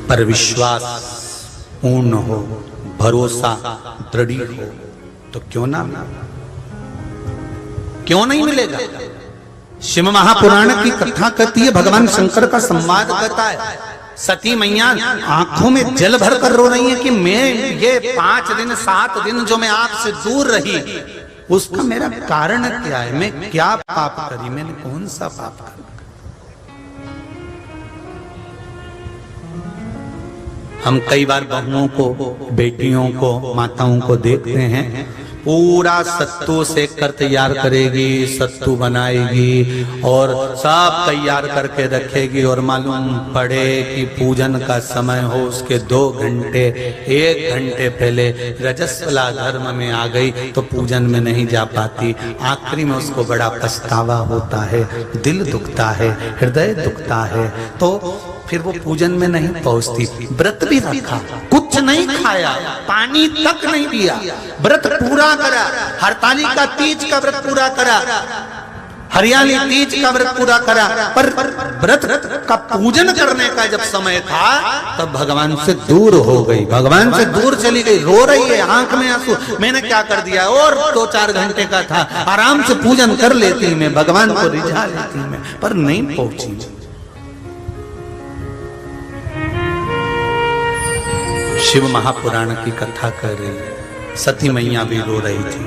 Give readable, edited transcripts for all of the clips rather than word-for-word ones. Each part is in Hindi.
पर विश्वास पूर्ण हो, भरोसा दृढ़ हो तो क्यों ना, क्यों नहीं मिलेगा। शिव महापुराण की कथा कहती है, भगवान शंकर का संवाद कहता है, सती मैया आंखों में जल भर कर रो रही है कि मैं ये 5 दिन 7 दिन जो मैं आपसे दूर रही, उसका मेरा कारण क्या है, मैं क्या पाप करी, मैंने कौन सा पाप करा। हम कई बार बहुओं को, बेटियों को, माताओं को देखते हैं, पूरा सत्तू सेक कर तैयार करेगी, सत्तू बनाएगी और सब तैयार करके रखेगी, और मालूम पड़े कि पूजन का समय हो उसके 2 घंटे 1 घंटे पहले रजस्वला धर्म में आ गई तो पूजन में नहीं जा पाती। आखिरी में उसको बड़ा पछतावा होता है, दिल दुखता है, हृदय दुखता है, तो फिर वो पूजन में नहीं पहुंचती। व्रत भी रखा, कुछ नहीं खाया, पानी तक नहीं पिया, व्रत पूरा करा, हरतालिका तीज का व्रत पूरा करा, हरियाली तीज का व्रत पूरा करा, पर व्रत का पूजन करने का जब समय था तब भगवान से दूर हो गई, भगवान से दूर चली गई, रो रही है, आंख में आंसू, मैंने क्या कर दिया, और 2-4 घंटे का था, आराम से पूजन कर लेती मैं, भगवान को रिझा लेती मैं, पर नहीं पहुंची। शिव महापुराण की कथा कर रही है, सती मैया भी रो रही थी।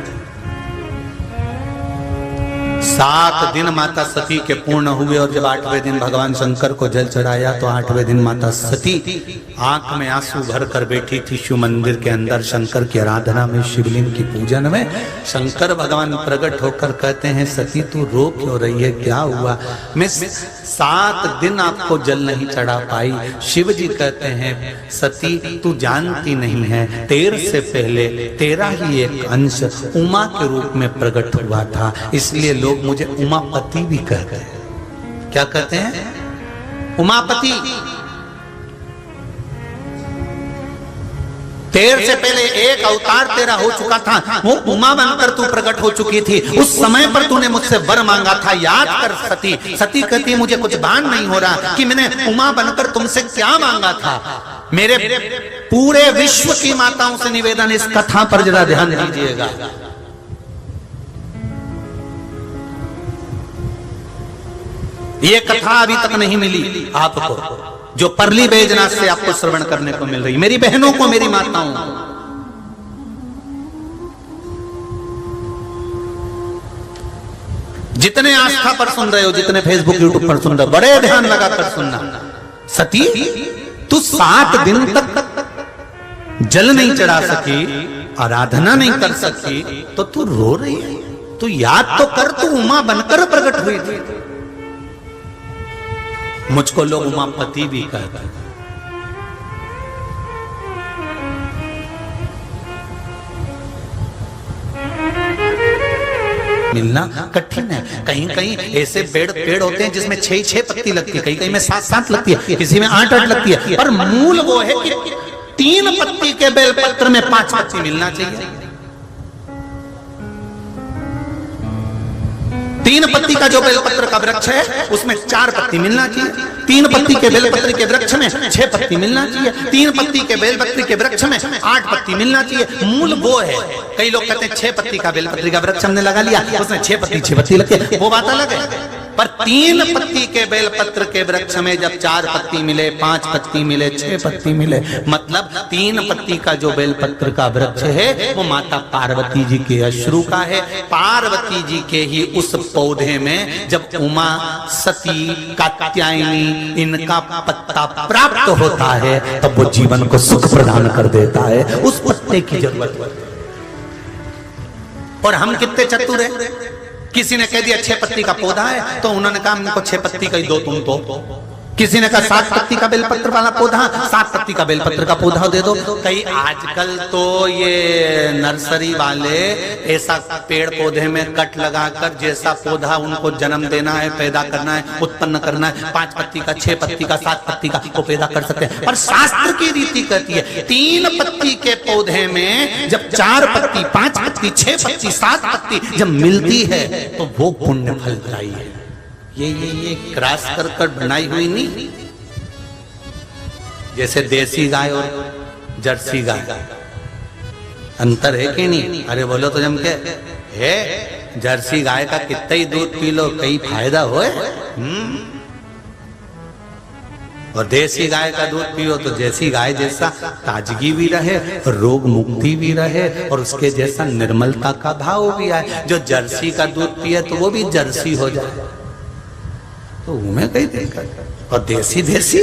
7 दिन माता सती के पूर्ण हुए और जब 8वें दिन भगवान शंकर को जल चढ़ाया तो 8वें दिन माता सती आंख में आंसू भर कर बैठी थी शिव मंदिर के अंदर, शंकर की आराधना में, शिवलिंग की पूजन में। शंकर भगवान प्रकट होकर कहते हैं, सती तू रो क्यों रही है, क्या हुआ, मैं 7 दिन आपको जल नहीं चढ़ा पाई। शिव जी कहते हैं, सती तू जानती नहीं है, तेरे से पहले तेरा ही एक अंश उमा के रूप में प्रकट हुआ था, इसलिए लोग मुझे उमापति भी कहते हैं। क्या कहते हैं, उमापति। तेरे से पहले एक अवतार तेरा हो चुका था, वो उमा बनकर तू प्रकट हो चुकी थी, उस समय पर तूने मुझसे वर मांगा था, याद कर सती। सती कहती मुझे कुछ भान नहीं हो रहा कि मैंने उमा बनकर तुमसे क्या मांगा था। मेरे पूरे विश्व की माताओं से निवेदन, इस कथा पर जरा ध्यान दीजिएगा। ये कथा अभी तक नहीं मिली आपको, जो परली बैजनाथ से आपको श्रवण करने को मिल रही, मेरी बहनों को, मेरी माताओं को। जितने आस्था पर सुन रहे हो, जितने फेसबुक यूट्यूब पर सुन रहे हो, बड़े ध्यान लगाकर सुनना। सती तू 7 दिन तक जल नहीं चढ़ा सकी, आराधना नहीं कर सकी, तो तू रो रही है। तू याद तो कर, तू उमा बनकर प्रकट हुई थी। मुझको लोग उमापति भी कहते हैं। मिलना कठिन है। कहीं कहीं ऐसे पेड़ होते हैं जिसमें 6 पत्ती लगती है, कहीं कहीं में 7 लगती है, किसी में 8 लगती है, पर मूल वो है कि 3 पत्ती के बेलपत्र में 5 पत्ती मिलना चाहिए। 3 पत्ती का जो बेलपत्र का वृक्ष है उसमें 4 पत्ती मिलना चाहिए। 3 पत्ती के बेलपत्र के वृक्ष में 6 पत्ती मिलना चाहिए। 3 पत्ती के बेलपत्र के वृक्ष में 8 पत्ती मिलना चाहिए। मूल वो है। कई लोग कहते हैं 6 पत्ती का बेलपत्र का वृक्ष हमने लगा लिया, उसमें 6 पत्ती लगे, वो बात अलग है। पर 3 पत्ती के बेलपत्र के वृक्ष में जब 4 पत्ती मिले, 5 पत्ती मिले, 6 पत्ती मिले, मतलब 3 पत्ती का जो बेलपत्र का वृक्ष है वो माता पार्वती जी के अश्रु का है। पार्वती जी के ही उस पौधे में जब उमा, सती, कात्यायनी इनका पत्ता प्राप्त होता है तब वो जीवन को सुख प्रदान कर देता है। उस पत्ते की जरूरत है। और हम कितने चतुर हैं। किसी ने कह दिया 6 पत्ती का पौधा है तो उन्होंने कहा हमको 6 पत्ती का ही दो तुम तो। किसी ने कहा 7 पत्ती का बेलपत्र वाला पौधा, 7 पत्ती का बेलपत्र का पौधा दे दो। कई आजकल तो ये नर्सरी वाले ऐसा पेड़ पौधे में कट लगाकर जैसा पौधा उनको जन्म देना है, पैदा करना है, उत्पन्न करना है, 5 पत्ती का, 6 पत्ती का, 7 पत्ती का वो पैदा कर सकते हैं। पर शास्त्र की रीति कहती है 3 पत्ती के पौधे में जब 4 पत्ती, 5 पत्ती, 6 पत्ती, 7 पत्ती जब मिलती है तो वो पुण्य फलदायी है। ये क्रॉस कर बनाई हुई नहीं। जैसे देसी गाय और जर्सी गाय, अंतर है कि नहीं? अरे बोलो तो जम के है, जर्सी गाय का कितना ही दूध पी लो कई फायदा होए, और देसी गाय का दूध पियो तो जैसी गाय जैसा ताजगी भी रहे, रोग मुक्ति भी रहे, और उसके जैसा निर्मलता का भाव भी आए। जो जर्सी का दूध पिए तो वो भी जर्सी हो जाए, तो उन्हें कहीं देखा। और देसी देसी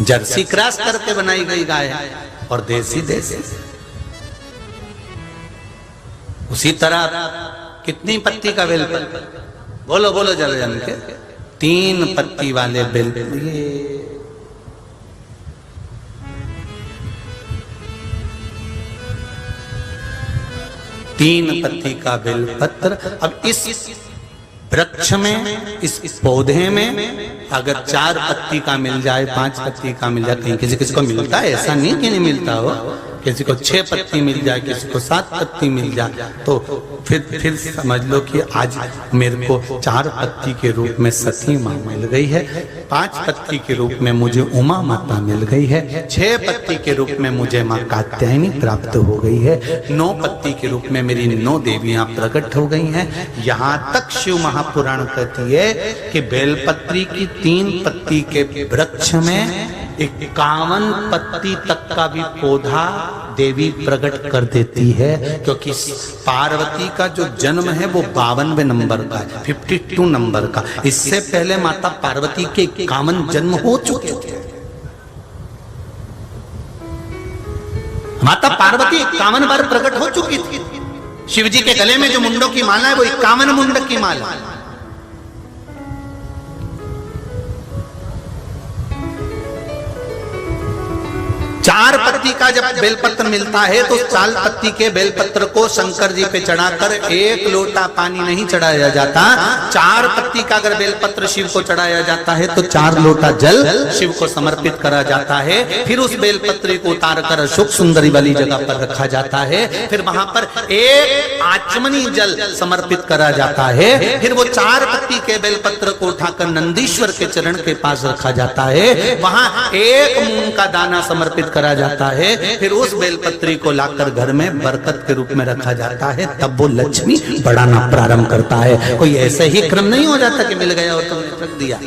जर्सी क्रॉस करके बनाई गई गाय है, और देसी देसी। उसी तरह कितनी पत्ती का बेल, बोलो बोलो जरा जन के, 3 पत्ती वाले बेल, तीन पत्ती का बेल पत्र। अब इस वृक्ष में, इस पौधे में अगर 4 पत्ती का मिल जाए, 5 पत्ती का मिल जाए, कहीं किसी किसी को मिलता है, ऐसा नहीं कि नहीं मिलता हो, किसी को 6 पत्ती मिल जाए, किसी को 7 पत्ती मिल जाए, तो फिर समझ लो कि आज मेरे को 4 पत्ती के रूप में सती माँ मिल गई है, 5 पत्ती के रूप में मुझे उमा माता मिल गई है, 6 पत्ती के रूप में मुझे माँ कात्यायनी प्राप्त हो गई है, 9 पत्ती के रूप में मेरी 9 देवियां प्रकट हो गई हैं। यहाँ तक शिव महापुराण कहती है कि बेलपत्री की 3 पत्ती के वृक्ष में 51 पत्ती तक का भी पौधा देवी प्रकट कर देती है, क्योंकि पार्वती का जो जन्म है वो 52वें नंबर का है, 52 नंबर का। इससे पहले माता पार्वती के 51 जन्म हो चुके थे। माता पार्वती 51 बार प्रकट हो चुकी थी। शिव जी के गले में जो मुंडों की माला है वो 51 मुंडक की माला है। चार पत्ती का जब बेलपत्र मिलता है तो 4 पत्ती के बेलपत्र को शंकर जी पे चढ़ाकर 1 लोटा पानी नहीं चढ़ाया जाता। 4 पत्ती का अगर बेलपत्र शिव को चढ़ाया जाता है तो 4 लोटा जल शिव को समर्पित करा जाता है। फिर उस बेलपत्र को उतार कर अशोक सुंदरी वाली जगह पर रखा जाता है। फिर वहां पर 1 आचमनी जल समर्पित करा जाता है। फिर वो 4 पत्ती के बेलपत्र को उठाकर नंदीश्वर के चरण के पास रखा जाता है। वहां 1 मूंग का दाना समर्पित करा जाता है। फिर उस बेलपत्री को लाकर घर में बरकत के रूप में रखा जाता है। तब वो लक्ष्मी बढ़ाना प्रारंभ करता है। कोई ऐसे ही क्रम नहीं हो जाता कि मिल गया और तुमने रख दिया,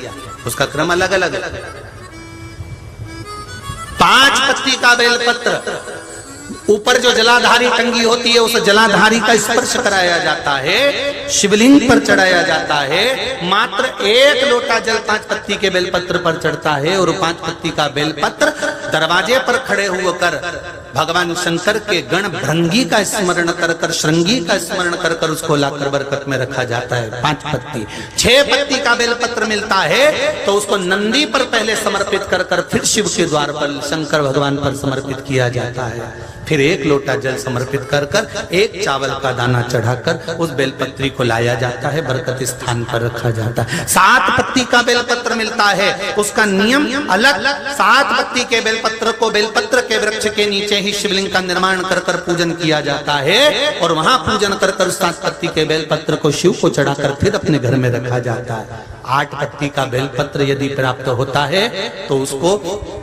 उसका क्रम अलग अलग है। 5 पत्ती का बेलपत्र, ऊपर जो जलाधारी टंगी होती है उस जलाधारी का स्पर्श कराया जाता है, शिवलिंग पर चढ़ाया जाता है। मात्र 1 लोटा जल 5 पत्ती के बेलपत्र पर चढ़ता है और 5 पत्ती का बेलपत्र दरवाजे पर खड़े होकर भगवान शंकर के गण भृंगी का स्मरण कर कर, श्रृंगी का स्मरण कर कर उसको लाकर बरकत में रखा जाता है। 5 पत्ती। 6 पत्ती का बेलपत्र मिलता है तो उसको नंदी पर पहले समर्पित कर कर फिर शिव के द्वार पर शंकर भगवान पर समर्पित किया जाता है। फिर 1 लोटा जल समर्पित कर कर 1 चावल का दाना चढ़ाकर उस बेलपत्री को लाया जाता है, बरकत स्थान पर रखा जाता है। 7 पत्ती का बेलपत्र मिलता है, उसका नियम अलग। 7 पत्ती के बेलपत्र को बेलपत्र के वृक्ष के नीचे ही शिवलिंग का निर्माण कर कर पूजन किया जाता है और वहां पूजन कर कर 7 पत्ती के बेलपत्र को शिव को चढ़ाकर फिर अपने घर में रखा जाता है। 8 पत्ती का बेलपत्र यदि प्राप्त होता है तो उसको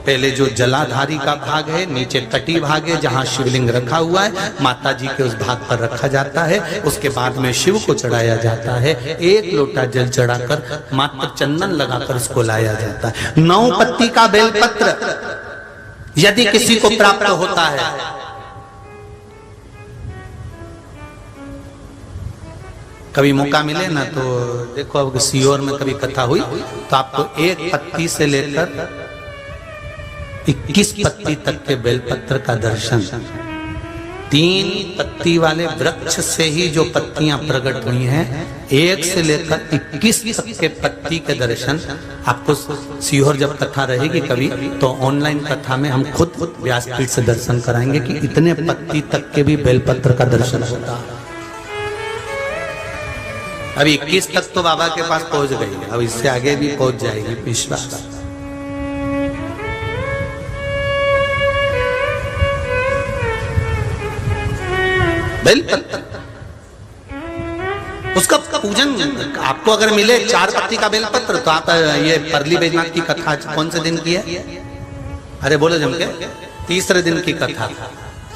पहले जो जलाधारी का भाग है, नीचे कटी भाग है जहां शिवलिंग रखा हुआ है, माता जी के उस भाग पर रखा जाता है। उसके बाद में शिव को चढ़ाया जाता है। 1 लोटा जल चढ़ाकर मात्र चंदन लगाकर उसको लाया जाता है। 9 पत्ती का बेलपत्र यदि किसी को प्राप्त होता है, कभी मौका मिले ना तो देखो, अब सीहोर में कभी कथा हुई तो आपको 1 पत्ती से लेकर 21 पत्ती तक के बेलपत्र का दर्शन, 3 पत्ती वाले वृक्ष से ही जो पत्तियां प्रकट हुई हैं, 1 से लेकर 21 तक के पत्ती के दर्शन आपको सीहोर जब कथा रहेगी कभी तो ऑनलाइन कथा में हम खुद व्यासपीठ से दर्शन कराएंगे कि इतने पत्ती तक के भी बेलपत्र का दर्शन होता है। अभी 21 तक तो बाबा के पास पहुंच गई है, अब इससे आगे भी पहुंच जाएगी विश्वास। बेलपत्र उसका पूजन आपको अगर मिले 4 पत्ती का बेलपत्र तो आप ये परली बैजनाथ की कथा कौन से दिन की है? अरे बोलो जम के, तीसरे दिन की कथा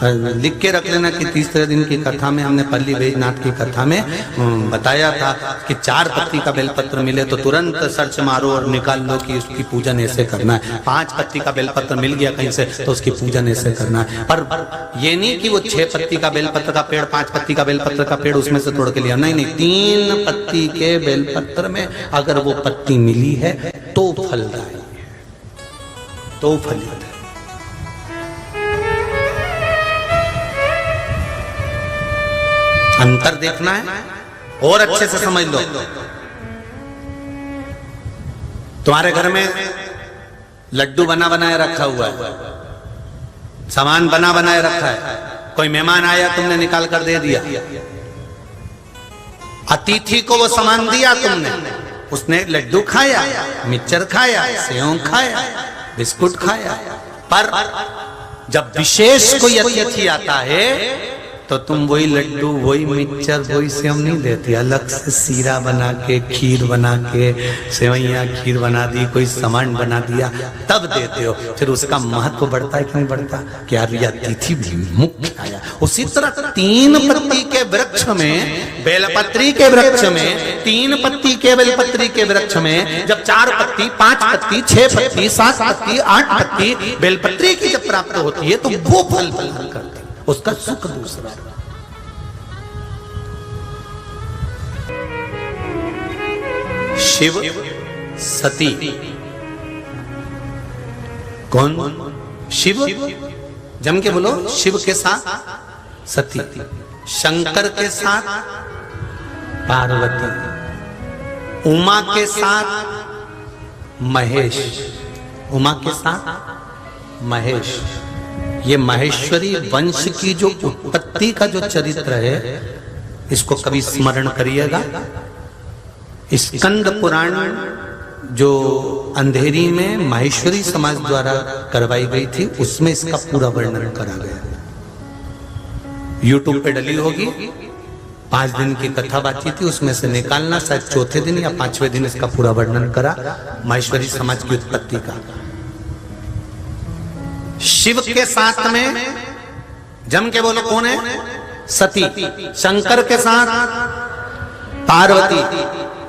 लिख के रख लेना कि तीसरे दिन की कथा में हमने परली बैजनाथ की कथा में बताया था कि 4 पत्ती का बेलपत्र मिले तो तुरंत सर्च मारो और निकाल लो कि उसकी पूजन ऐसे करना है। 5 पत्ती का बेलपत्र मिल गया कहीं से तो उसकी पूजन ऐसे करना है। पर ये नहीं कि वो 6 पत्ती का बेलपत्र का पेड़, 5 पत्ती का बेलपत्र का पेड़ उसमें से तोड़ के लिया, नहीं नहीं, 3 पत्ती के बेलपत्र में अगर वो पत्ती मिली है तो फलदायी, तो फलित है। अंतर देखना है और अच्छे से समझ लो। तुम्हारे घर में लड्डू बना बनाए रखा हुआ है, सामान बना बनाए रखा है, कोई मेहमान आया तुमने निकाल कर दे दिया, अतिथि को वो सामान दिया तुमने, उसने लड्डू खाया, मिक्सचर खाया, सेव खाया, बिस्कुट खाया, पर जब विशेष कोई अतिथि आता है तो तुम वही लड्डू, वही मिक्सचर, वही सेव नहीं देती, अलग से सीरा बना के, खीर बना के, सेवैया खीर बना दी, कोई सामान बना दिया, तब देते हो। फिर उसका महत्व बढ़ता है कि नहीं बढ़ता कि यार ये अतिथि भी मुख्य आया। उसी तरह 3 पत्ती के वृक्ष में, बेलपत्री के वृक्ष में, 3 पत्ती के बेलपत्री के वृक्ष में जब 4 पत्ती, 5 पत्ती, 6 पत्ती, 7 पत्ती, 8 पत्ती बेलपत्री की जब प्राप्त होती है तो वो फल करती है, उसका सुख दूसरा। शिव सती, कौन? शिव, जम के बोलो, शिव के साथ सती, शंकर के साथ पार्वती, उमा के साथ महेश, उमा के साथ महेश। ये महेश्वरी वंश की जो उत्पत्ति का जो चरित्र है इसको कभी स्मरण करिएगा। स्कंद पुराण जो अंधेरी में माहेश्वरी समाज द्वारा करवाई गई थी उसमें इसका पूरा वर्णन करा गया। यूट्यूब पे डली होगी, 5 दिन की कथा बाकी थी, उसमें से निकालना, शायद 4थे दिन या 5वें दिन इसका पूरा वर्णन करा माहेश्वरी समाज की उत्पत्ति का। शिव के साथ में जम के बोलो कौन है? सती। शंकर के साथ पार्वती,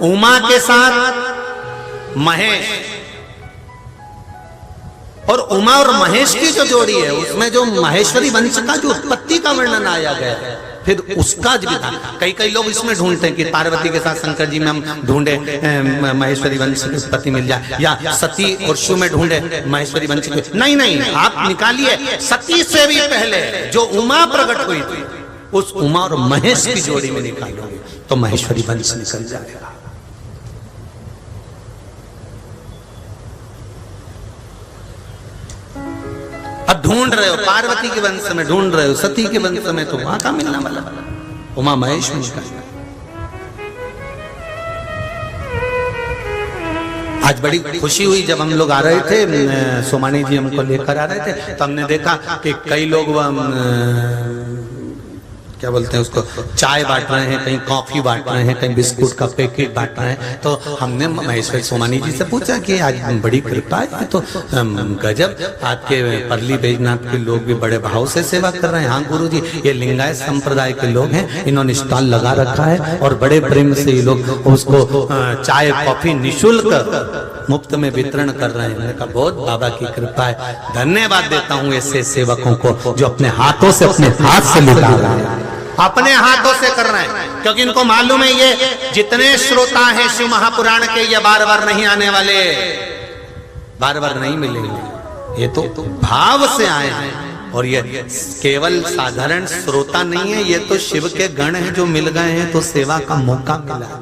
उमा के साथ महेश। और उमा और महेश की जो जोड़ी है उसमें जो माहेश्वरी वंश का जो उत्पत्ति का वर्णन आया गया है, फिर उसका विधान कई लोग इसमें ढूंढते हैं कि पार्वती के साथ शंकर जी में हम ढूंढे माहेश्वरी वंश की उत्पत्ति मिल जाए, या सती और शिव में ढूंढे माहेश्वरी वंश की। नहीं, आप निकालिए सती से भी पहले जो उमा प्रकट हुई थी उस उमा और महेश की जोड़ी में निकालोगे तो माहेश्वरी वंश निकल जाएगा। अब ढूंढ रहे हो पार्वती के वंश में, ढूंढ रहे हो सती के वंश में, तो वहां का मिलना वाला उमा महेश में निकल। आज बड़ी खुशी हुई जब हम लोग आ रहे थे, सोमानी जी हमको लेकर आ रहे थे, तो हमने देखा कि कई लोग क्या बोलते हैं उसको, चाय बांट रहे हैं, कहीं कॉफी बांट रहे हैं, कहीं बिस्कुट का पैकेट बांट रहे हैं। तो हमने महेश्वरी सोमानी जी से पूछा कि आज बड़ी कृपा है, तो गजब, आपके परली बैजनाथ के लोग भी बड़े भाव से सेवा कर रहे हैं। हाँ गुरु जी, ये लिंगायत संप्रदाय के लोग हैं, इन्होंने स्टॉल लगा रखा है और बड़े प्रेम से ये लोग उसको चाय कॉफी निःशुल्क मुफ्त में वितरण कर रहे हैं। मैंने कहा बहुत बाबा की कृपा है, धन्यवाद देता हूँ ऐसे सेवकों को जो अपने हाथों से, अपने हाथ से लुटा रहे हैं, अपने हाथों से कर रहे हैं, क्योंकि इनको मालूम है ये जितने श्रोता हैं शिव महापुराण के, ये बार बार नहीं आने वाले, बार बार नहीं मिलेंगे, ये तो भाव से आए हैं। और ये केवल साधारण श्रोता नहीं है, ये तो शिव के गण हैं जो मिल गए हैं, तो सेवा का मौका मिला।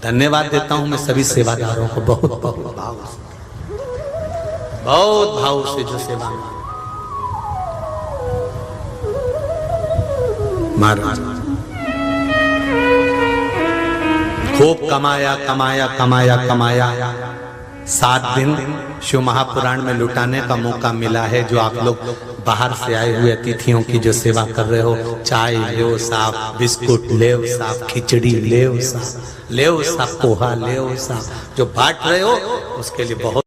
धन्यवाद देता हूं मैं सभी सेवादारों को, बहुत बहुत भाव से, बहुत भाव से जो सेवा महाराज। खूब कमाया कमाया कमाया कमाया, 7 दिन शिव महापुराण में लुटाने का मौका मिला है। जो आप लोग बाहर से आए हुए अतिथियों की जो सेवा कर रहे हो, चाय ले साफ, बिस्कुट ले साफ, खिचड़ी ले साफ, ले साफ, पोहा ले साफ, जो बांट रहे हो उसके लिए बहुत